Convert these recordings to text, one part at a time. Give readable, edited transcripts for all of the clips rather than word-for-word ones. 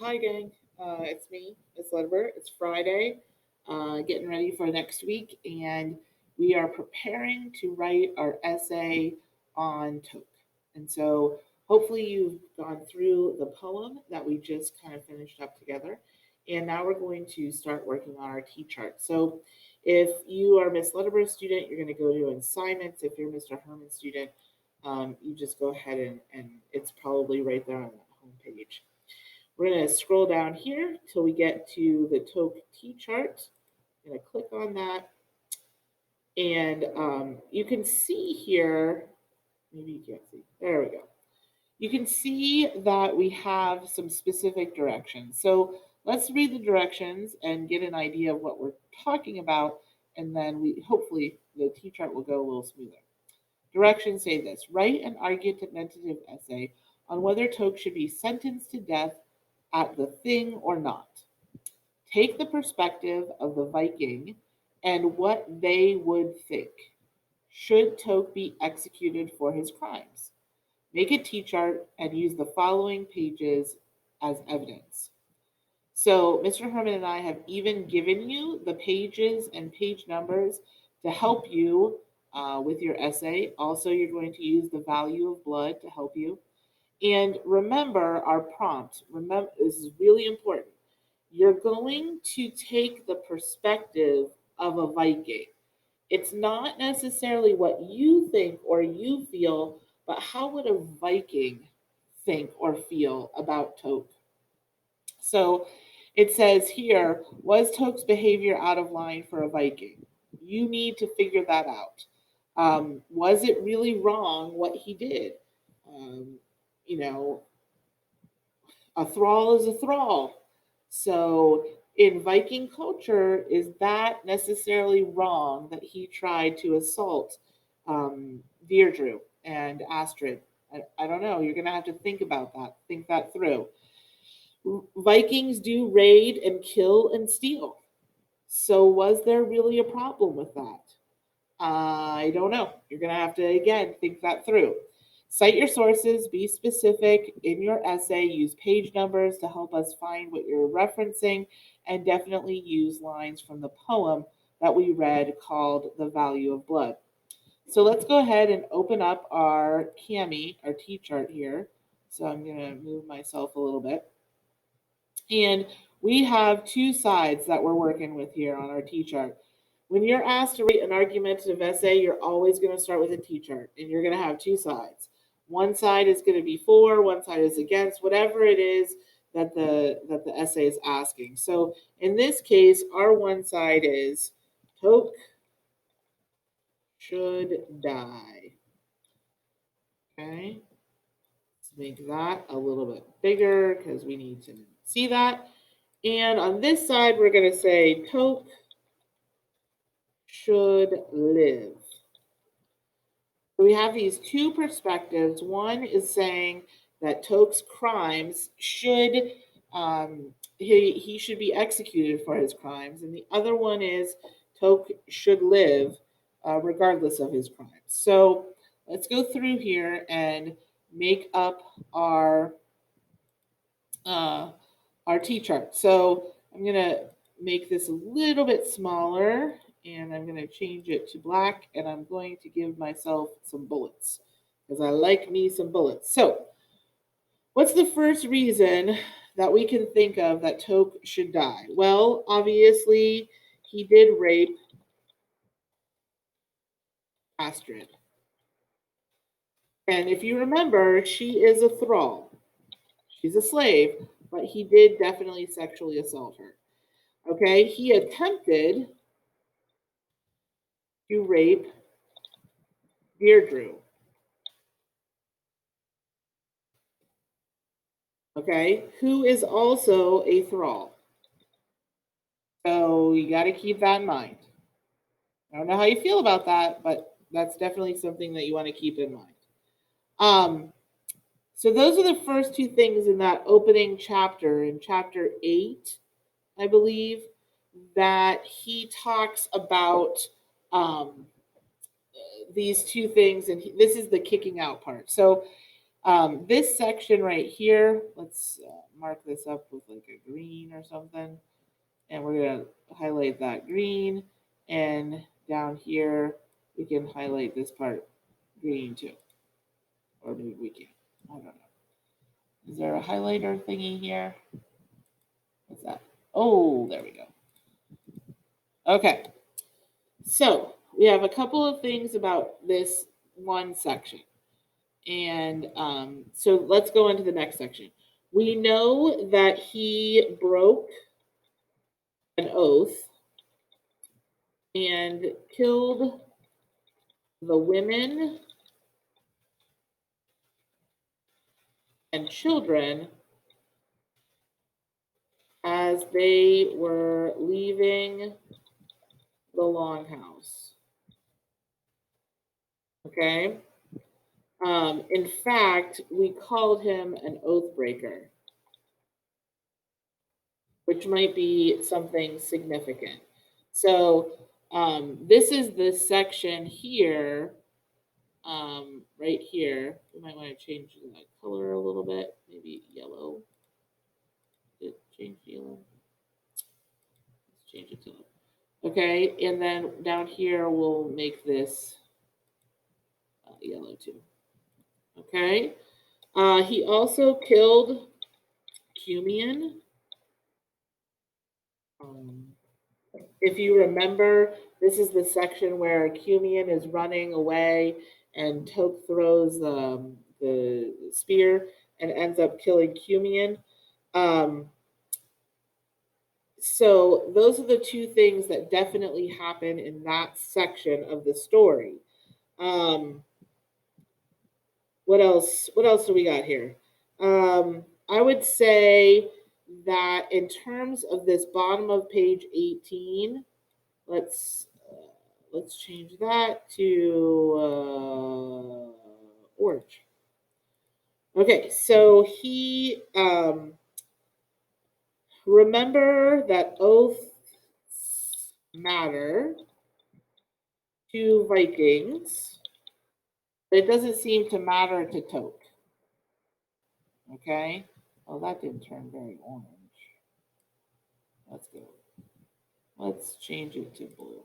Hi, gang. It's me, Miss Ledber. It's Friday, getting ready for next week, and we are preparing to write our essay on Toke. And so, hopefully, you've gone through the poem that we just kind of finished up together, and now we're going to start working on our T chart. So, if you are Miss Ledber's student, you're going to go to assignments. If you're Mr. Herman's student, you just go ahead and it's probably right there on that home page. We're going to scroll down here till we get to the Toke T chart. I'm going to click on that. And you can see here, maybe you can't see. There we go. You can see that we have some specific directions. So let's read the directions and get an idea of what we're talking about. And then we hopefully the T chart will go a little smoother. Directions say this: write an argumentative essay on whether Toke should be sentenced to death at the thing or not. Take the perspective of the Viking and what they would think. Should Toke be executed for his crimes? Make a T chart and use the following pages as evidence. So, Mr. Herman and I have even given you the pages and page numbers to help you with your essay. Also, you're going to use the value of blood to help you. And remember our prompt. Remember, this is really important. You're going to take the perspective of a Viking. It's not necessarily what you think or you feel, but how would a Viking think or feel about Toke? So it says here, was Toke's behavior out of line for a Viking? You need to figure that out. Was it really wrong what he did? Um, you know, a thrall is a thrall. So in Viking culture, is that necessarily wrong that he tried to assault Deirdre and Astrid? I don't know. You're going to have to think about that. Think that through. Vikings do raid and kill and steal. So was there really a problem with that? I don't know. You're going to have to, again, think that through. Cite your sources, be specific in your essay, use page numbers to help us find what you're referencing, and definitely use lines from the poem that we read called The Value of Blood. So let's go ahead and open up our CAMI, our T chart here. So I'm going to move myself a little bit. And we have two sides that we're working with here on our T chart. When you're asked to write an argumentative essay, you're always going to start with a T chart, and you're going to have two sides. One side is going to be for, one side is against, whatever it is that the essay is asking. So in this case, our one side is Toke should die. Okay, let's make that a little bit bigger because we need to see that. And on this side, we're going to say Toke should live. So we have these two perspectives. One is saying that Toke's crimes should he should be executed for his crimes, and the other one is Toke should live regardless of his crimes. So let's go through here and make up uh, our T chart. So I'm gonna make this a little bit smaller, and I'm going to change it to black, and I'm going to give myself some bullets because I like me some bullets. So what's the first reason that we can think of that Toke should die? Well, obviously he did rape Astrid. And if you remember, she is a thrall. She's a slave, but he did definitely sexually assault her. Okay, he attempted to rape Deirdre. Okay, who is also a thrall. So you got to keep that in mind. I don't know how you feel about that, but that's definitely something that you want to keep in mind. Um, so those are the first two things in that opening chapter, in chapter 8, I believe, that he talks about these two things, and this is the kicking out part. So This section right here, let's mark this up with like a green or something. And we're going to highlight that green. And down here, we can highlight this part green too. Or maybe we can. I don't know. Is there a highlighter thingy here? What's that? Oh, there we go. Okay. So we have a couple of things about this one section. And so let's go into the next section. We know that he broke an oath and killed the women and children as they were leaving the longhouse. Okay. In fact, we called him an oath breaker, which might be something significant. So this is the section here, right here. We might want to change the color a little bit, maybe yellow. Did it change yellow? Let's change it to okay, and then down here we'll make this yellow too. Okay. He also killed Cumian. If you remember, this is the section where Cumian is running away and Toke throws the spear and ends up killing Cumian. So those are the two things that definitely happen in that section of the story. What else? What else do we got here? I would say that in terms of this bottom of page 18, let's change that to orange. Okay, so he remember that oaths matter to Vikings, but it doesn't seem to matter to Toke. Okay. Oh, that didn't turn very orange. Let's go. Let's change it to blue.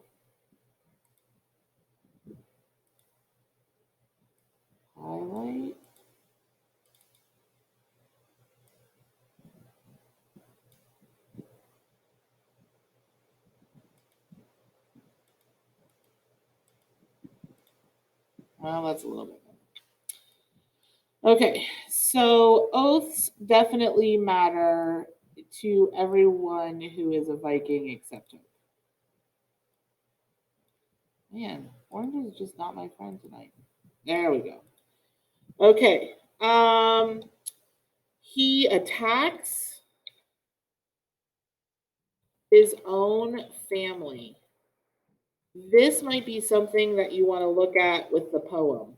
Highlight. Well, that's a little bit better. Okay, so oaths definitely matter to everyone who is a Viking except him. Man, orange is just not my friend tonight. There we go. Okay. He attacks his own family. This might be something that you want to look at with the poem.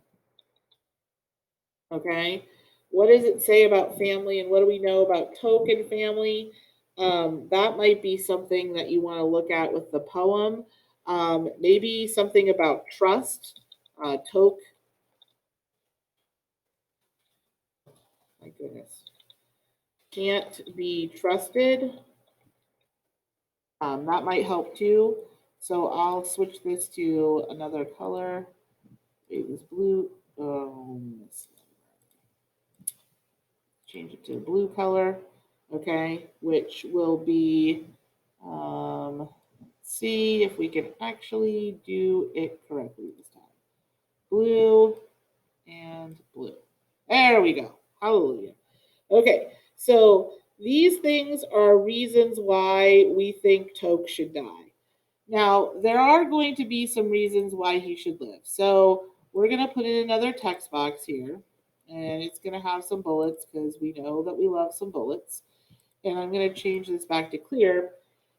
Okay. What does it say about family and what do we know about Toke and family? That might be something that you want to look at with the poem. Maybe something about trust. Toke, my goodness, can't be trusted. That might help too. So I'll switch this to another color. It was blue. Change it to blue color. Okay, which will be, let's see if we can actually do it correctly this time. Blue and blue. There we go. Hallelujah. Okay, so these things are reasons why we think Toke should die. Now, there are going to be some reasons why he should live. So we're going to put in another text box here, and it's going to have some bullets because we know that we love some bullets. And I'm going to change this back to clear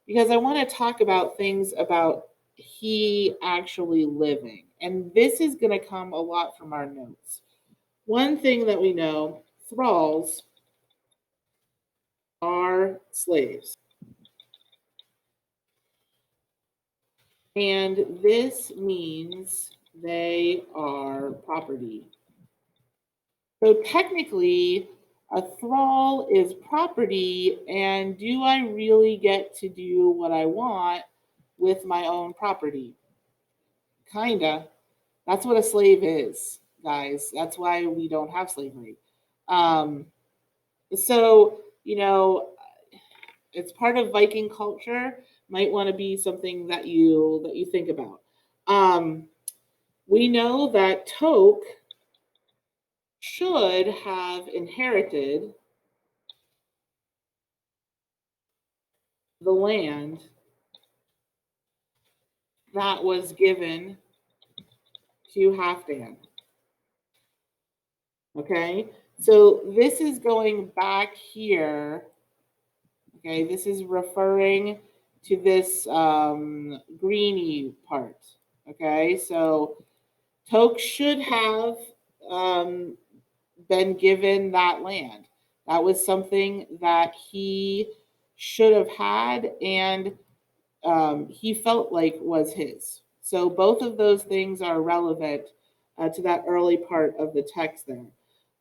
because I want to talk about things about he actually living. And this is going to come a lot from our notes. One thing that we know, thralls are slaves. And this means they are property. So technically, a thrall is property, and do I really get to do what I want with my own property? Kinda. That's what a slave is, guys. That's why we don't have slavery. Um, so, it's part of Viking culture. Might want to be something that you think about. Um, we know that Toke should have inherited the land that was given to Halfdan. Okay, so this is going back here. Okay, this is referring to this greeny part. Okay, so Toke should have um, been given that land. That was something that he should have had, and he felt like was his. So both of those things are relevant to that early part of the text there.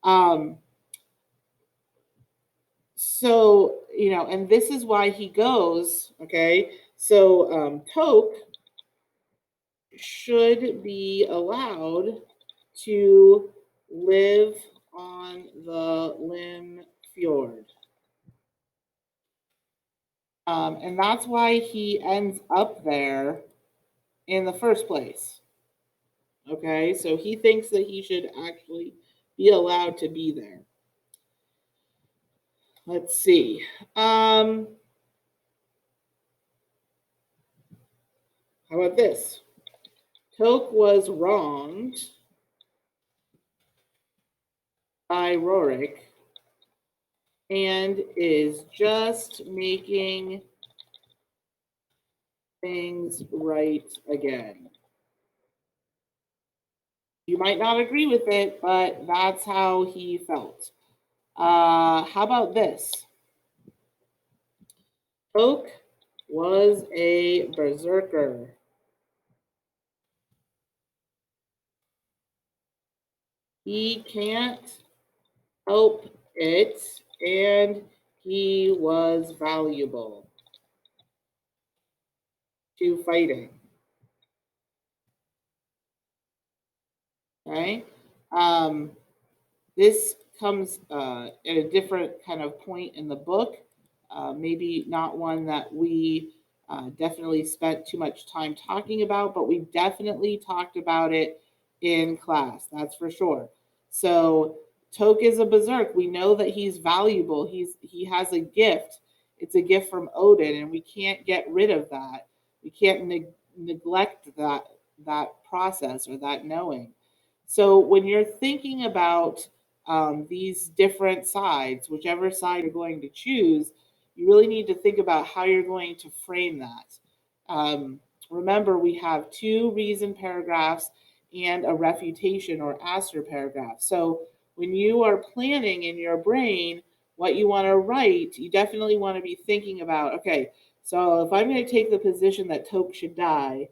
Um, and this is why he goes, okay? So Toke should be allowed to live on the Lim Fjord. And that's why he ends up there in the first place. Okay, so he thinks that he should actually be allowed to be there. Let's see. How about this? Toke was wronged by Rorik and is just making things right again. You might not agree with it, but that's how he felt. How about this? Toke was a berserker. He can't help it, and he was valuable to fighting. Okay? Um, this comes at a different kind of point in the book, maybe not one that we definitely spent too much time talking about, but we definitely talked about it in class, that's for sure. So Toke is a berserk. We know that he's valuable. He has a gift. It's a gift from Odin, and we can't get rid of that. We can't neglect that process or that knowing. So when you're thinking about these different sides, whichever side you're going to choose, you really need to think about how you're going to frame that. Um, Remember, we have two reason paragraphs and a refutation or answer paragraph. So when you are planning in your brain what you want to write, you definitely want to be thinking about, okay, so if I'm going to take the position that Toke should die,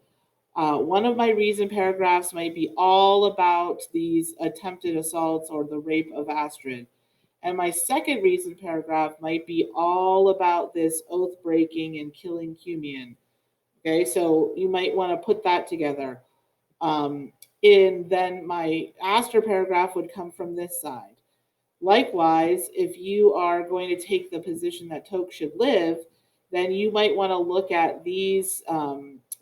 one of my reason paragraphs might be all about these attempted assaults or the rape of Astrid. And my second reason paragraph might be all about this oath breaking and killing Cumian. Okay, so you might want to put that together. And then my Astra paragraph would come from this side. Likewise, if you are going to take the position that Toke should live, then you might want to look at these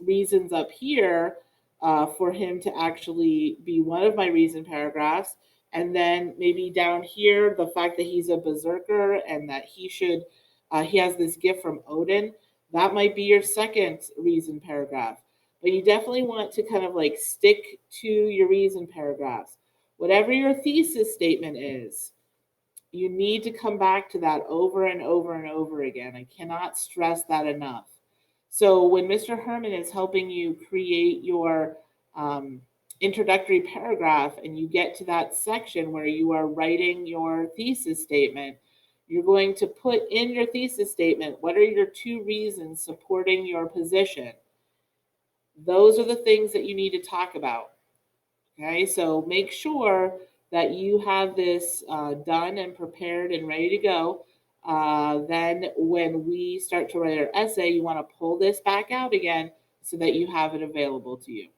reasons up here for him to actually be one of my reason paragraphs. And then maybe down here, the fact that he's a berserker and that he has this gift from Odin, that might be your second reason paragraph. But you definitely want to kind of like stick to your reason paragraphs. Whatever your thesis statement is, you need to come back to that over and over and over again. I cannot stress that enough. So when Mr. Herman is helping you create your introductory paragraph and you get to that section where you are writing your thesis statement, you're going to put in your thesis statement, what are your two reasons supporting your position? Those are the things that you need to talk about. Okay, so make sure that you have this done and prepared and ready to go, then when we start to write our essay, you want to pull this back out again so that you have it available to you.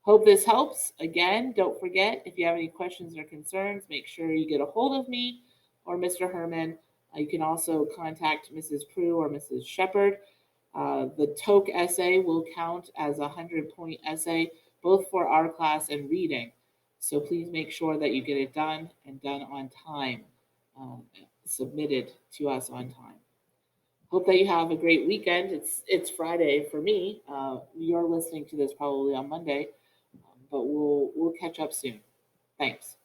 Hope this helps. Again, don't forget, if you have any questions or concerns, make sure you get a hold of me or Mr. Herman. You can also contact Mrs. Prue or Mrs. Shepard. The Toke essay will count as a 100-point essay, both for our class and reading. So please make sure that you get it done and done on time, submitted to us on time. Hope that you have a great weekend. It's Friday for me. You're listening to this probably on Monday, but we'll catch up soon. Thanks.